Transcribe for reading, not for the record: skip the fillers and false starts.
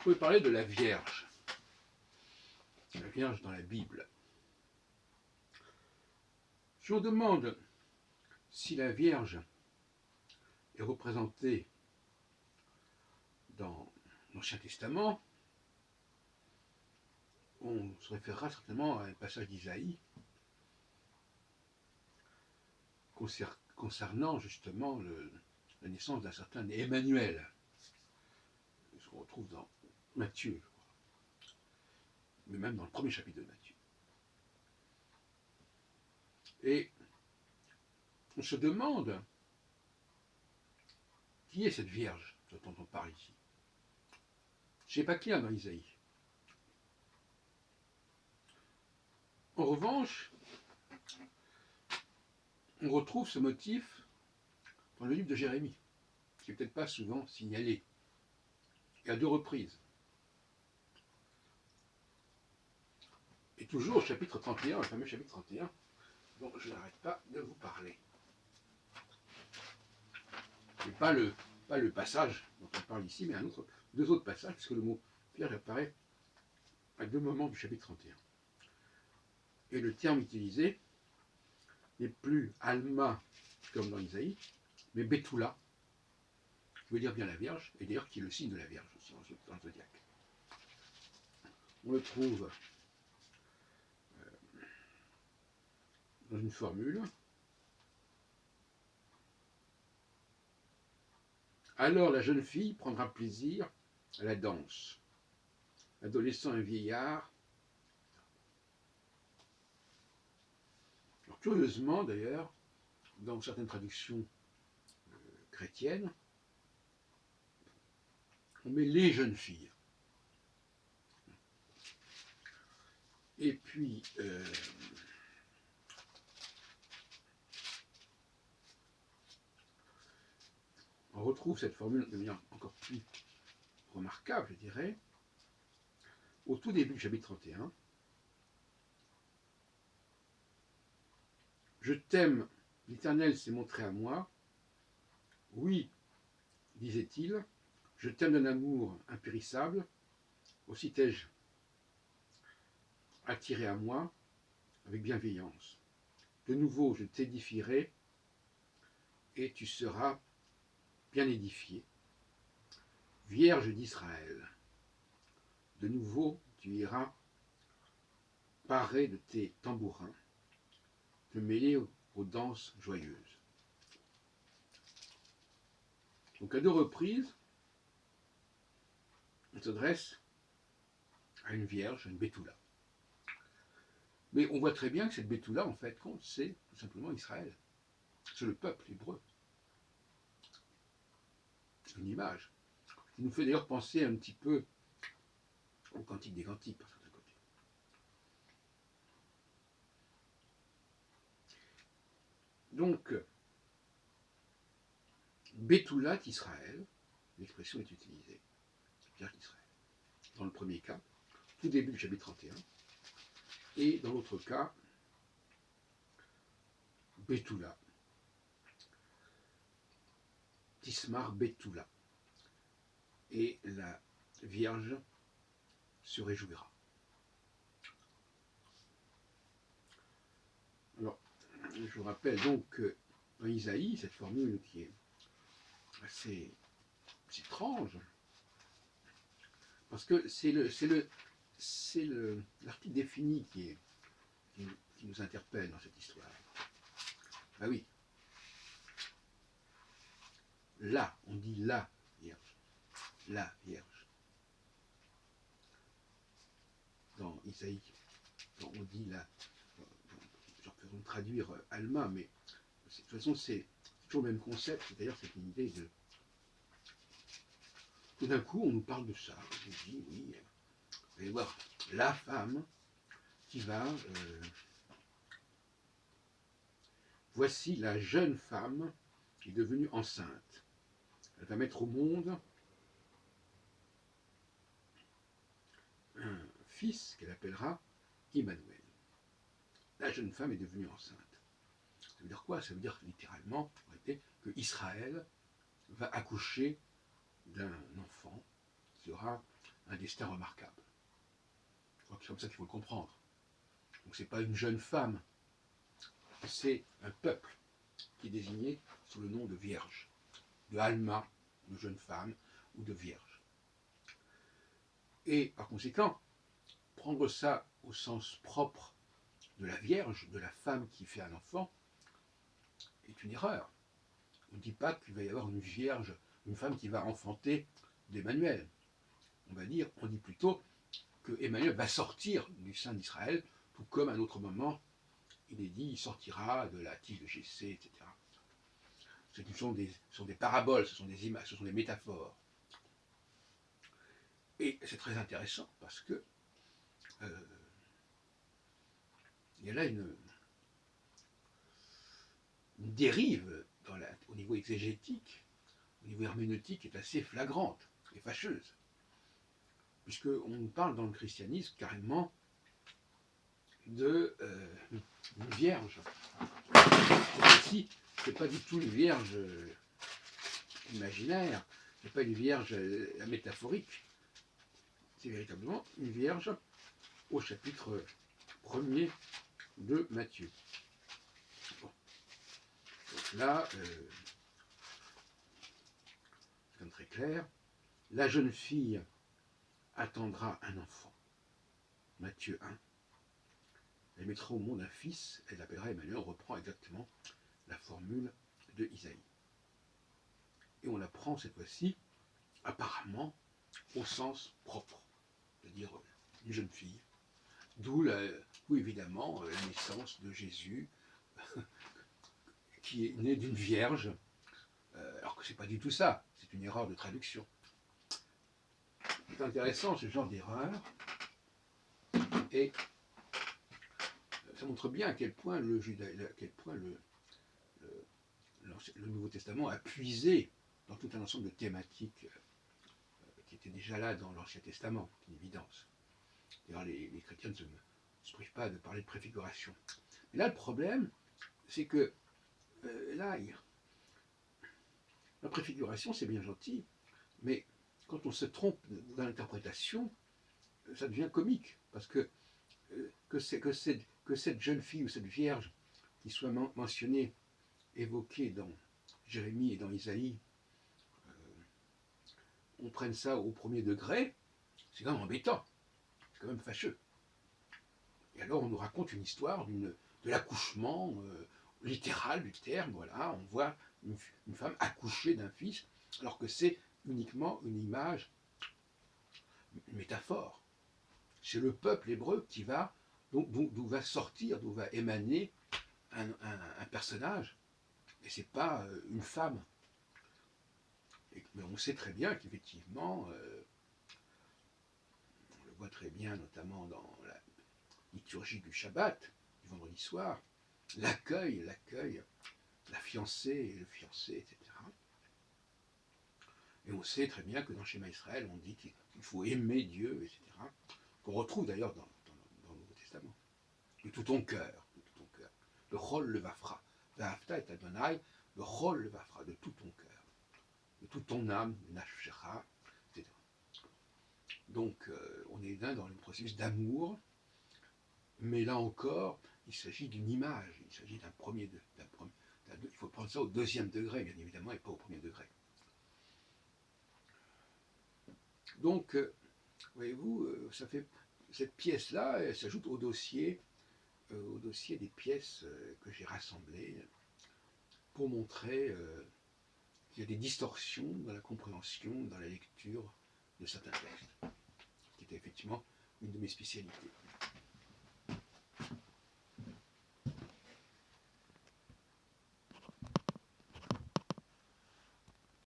pouvais parler de la Vierge dans la Bible. Je vous demande si la Vierge est représentée dans l'Ancien Testament. On se référera certainement à un passage d'Isaïe concernant justement la naissance d'un certain Emmanuel, ce qu'on retrouve dans Matthieu, je crois, mais même dans le premier chapitre de Matthieu. Et on se demande qui est cette Vierge dont on parle ici. C'est pas clair dans Isaïe. En revanche, on retrouve ce motif dans le livre de Jérémie, qui n'est peut-être pas souvent signalé, et à 2 reprises. Et toujours au chapitre 31, le fameux chapitre 31, dont je n'arrête pas de vous parler. Et pas le passage dont on parle ici, mais deux autres passages, puisque le mot Vierge apparaît à 2 moments du chapitre 31. Et le terme utilisé n'est plus Alma, comme dans Isaïe, mais Betula, qui veut dire bien la Vierge, et d'ailleurs qui est le signe de la Vierge aussi dans le zodiaque. On le trouve dans une formule. Alors la jeune fille prendra plaisir à la danse. L'adolescent et vieillard. Alors, curieusement d'ailleurs, dans certaines traductions chrétiennes, on met les jeunes filles. Et puis, on retrouve cette formule de manière encore plus remarquable, je dirais, au tout début du chapitre 31. Je t'aime, l'Éternel s'est montré à moi. Oui, disait-il, je t'aime d'un amour impérissable. Aussi t'ai-je attiré à moi avec bienveillance. De nouveau, je t'édifierai et tu seras bien édifié. Vierge d'Israël, de nouveau, tu iras parée de tes tambourins, te mêler aux danses joyeuses. Donc à 2 reprises, on s'adresse à une vierge, à une Betula. Mais on voit très bien que cette Betula, en fait, c'est tout simplement Israël. C'est le peuple hébreu. C'est une image qui nous fait d'ailleurs penser un petit peu au Cantique des Cantiques, par certains côtés. Donc, Betula d'Israël, l'expression est utilisée, Vierge d'Israël. Dans le premier cas, tout début du chapitre 31, et dans l'autre cas, Betula, Tismar Betula, et la Vierge se réjouira. Alors, je vous rappelle donc que dans Isaïe, cette formule qui est assez étrange, parce que c'est l'article défini qui nous interpelle dans cette histoire. Ah oui. Là, on dit la Vierge. La Vierge. Dans Isaïe, on dit la. On peut traduire Alma, mais de toute façon, c'est toujours le même concept. D'ailleurs, c'est une idée de. Tout d'un coup, on nous parle de ça. On dit, oui, vous allez voir, la femme qui va. Voici la jeune femme qui est devenue enceinte. Elle va mettre au monde un fils qu'elle appellera Emmanuel. La jeune femme est devenue enceinte. Ça veut dire quoi? Ça veut dire littéralement que Israël va accoucher d'un enfant qui aura un destin remarquable. Je crois que c'est comme ça qu'il faut le comprendre. Donc c'est pas une jeune femme, c'est un peuple qui est désigné sous le nom de vierge, de Alma, de jeune femme, ou de vierge. Et par conséquent, prendre ça au sens propre de la vierge, de la femme qui fait un enfant, est une erreur. On ne dit pas qu'il va y avoir une vierge, une femme qui va enfanter d'Emmanuel. On dit plutôt que Emmanuel va sortir du sein d'Israël, tout comme à un autre moment, il est dit, il sortira de la tige de Jessé, etc. Ce sont des paraboles, ce sont des images, ce sont des métaphores. Et c'est très intéressant parce que il y a là une dérive au niveau exégétique, au niveau herméneutique, qui est assez flagrante et fâcheuse. Puisqu'on parle dans le christianisme carrément d'une vierge. Ici, ce n'est pas du tout une vierge imaginaire, ce n'est pas une vierge métaphorique, c'est véritablement une vierge au chapitre 1er de Matthieu. Bon. Donc là, c'est comme très clair, la jeune fille attendra un enfant. Matthieu 1. Elle mettra au monde un fils, elle l'appellera Emmanuel, on reprend exactement la formule de Isaïe. Et on la prend cette fois-ci, apparemment, au sens propre, c'est-à-dire une jeune fille. D'où évidemment la naissance de Jésus, qui est né d'une vierge, alors que c'est pas du tout ça, c'est une erreur de traduction. C'est intéressant ce genre d'erreur, et ça montre bien à quel point le Nouveau Testament a puisé dans tout un ensemble de thématiques qui étaient déjà là dans l'Ancien Testament, c'est une évidence. D'ailleurs, les chrétiens ne se privent pas de parler de préfiguration. Mais là, le problème, c'est que la préfiguration, c'est bien gentil, mais quand on se trompe dans l'interprétation, ça devient comique, parce que cette jeune fille ou cette vierge qui soit mentionnée, évoquée dans Jérémie et dans Isaïe, on prenne ça au premier degré, c'est quand même embêtant, c'est quand même fâcheux. Et alors on nous raconte une histoire de l'accouchement littéral du terme, voilà, on voit une femme accoucher d'un fils, alors que c'est uniquement une image, une métaphore. C'est le peuple hébreu qui va, d'où va sortir, d'où va émaner un personnage, et c'est pas une femme. Mais on sait très bien qu'effectivement, on le voit très bien notamment dans la liturgie du Shabbat, du vendredi soir, l'accueil, la fiancée et le fiancé, etc. Et on sait très bien que dans le schéma Israël, on dit qu'il faut aimer Dieu, etc. Qu'on retrouve d'ailleurs dans le Nouveau Testament. De tout ton cœur, de tout ton cœur. Le chol le vafra. Vafta et Adonai, le chol le vafra, de tout ton cœur. De toute ton âme, nafshecha, etc. Donc, on est là dans le processus d'amour, mais là encore, il s'agit d'une image, il s'agit d'un premier, il faut prendre ça au deuxième degré, bien évidemment, et pas au premier degré. Donc, voyez-vous, cette pièce-là, elle s'ajoute au dossier des pièces que j'ai rassemblées pour montrer qu'il y a des distorsions dans la compréhension, dans la lecture de certains textes, qui était effectivement une de mes spécialités.